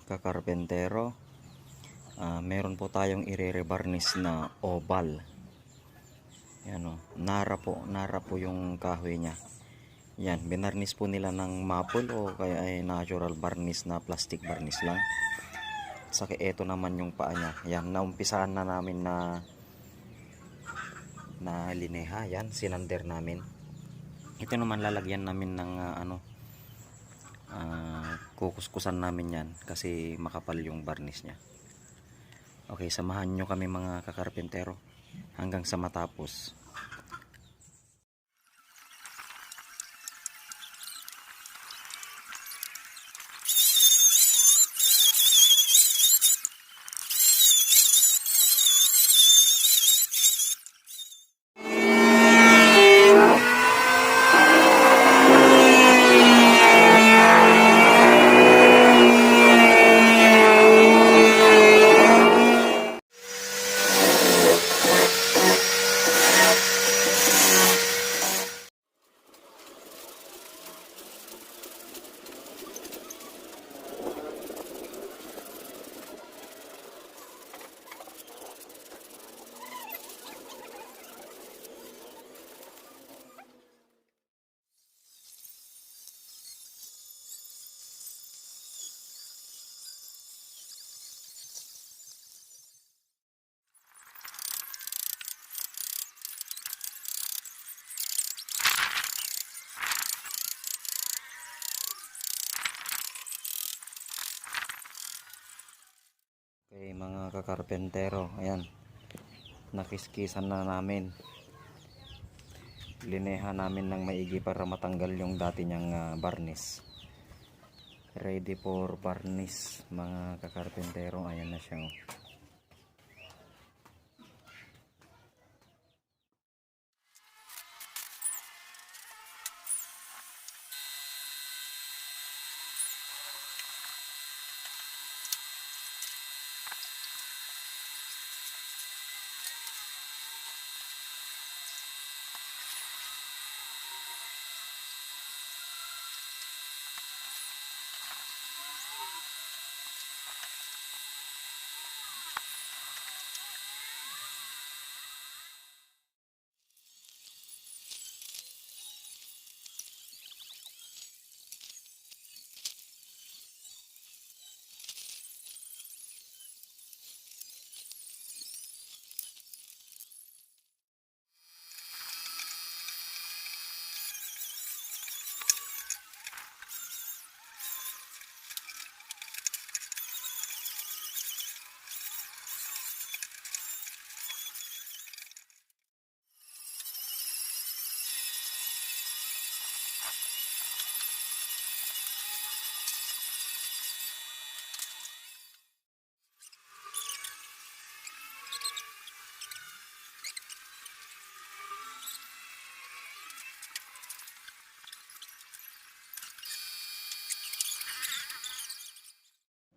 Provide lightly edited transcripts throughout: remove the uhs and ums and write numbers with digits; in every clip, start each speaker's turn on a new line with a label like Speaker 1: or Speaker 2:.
Speaker 1: kakarpentero, meron po tayong ire-rebarnish na oval. Yan o, nara po yung kahoy nya. Yan, binarnish po nila ng maple o kaya ay natural varnish na plastic varnish lang. Saka ito naman yung paa nya. Yan, naumpisahan na namin na lineha. Yan, sinander namin. Ito naman lalagyan namin ng kukuskusan namin yan kasi makapal yung varnish nya. Okay, samahan nyo kami mga kakarpentero hanggang sa matapos. Okay mga kakarpentero, ayan, nakiskisan na namin, lineha namin ng maigi para matanggal yung dati niyang varnish. Ready for varnish mga kakarpentero. Ayan na siya.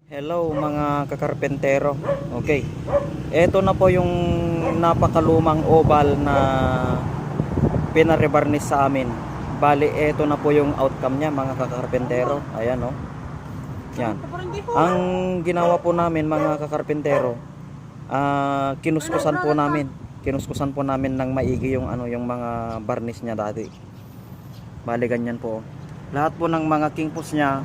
Speaker 1: Hello mga kakarpentero. Okay, eto na po yung napakalumang oval na pinarebarnish sa amin. Bali, eto na po yung outcome nya mga kakarpentero. Ayan o. Yan. Ang ginawa po namin mga kakarpentero, kinuskusan po namin ng maigi yung yung mga varnish nya dati. Bali, ganyan po. Lahat po ng mga kingpos nya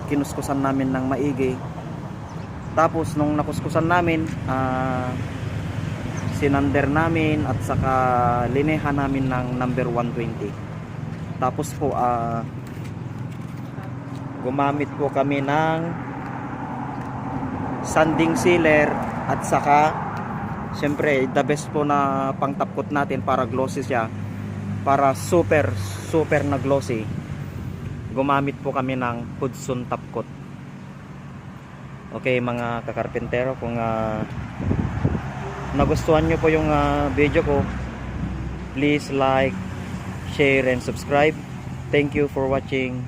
Speaker 1: kinuskusan namin ng maigi. Tapos nung nakuskusan namin, sinander namin at saka lineha namin ng number 120. Tapos po gumamit po kami ng sanding sealer at saka syempre the best po na pangtapkot natin para glossy siya, para super na glossy. Gumamit po kami ng Hudson top coat. Okay mga kakarpentero, kung nagustuhan nyo po yung video ko, please like, share and subscribe. Thank you for watching.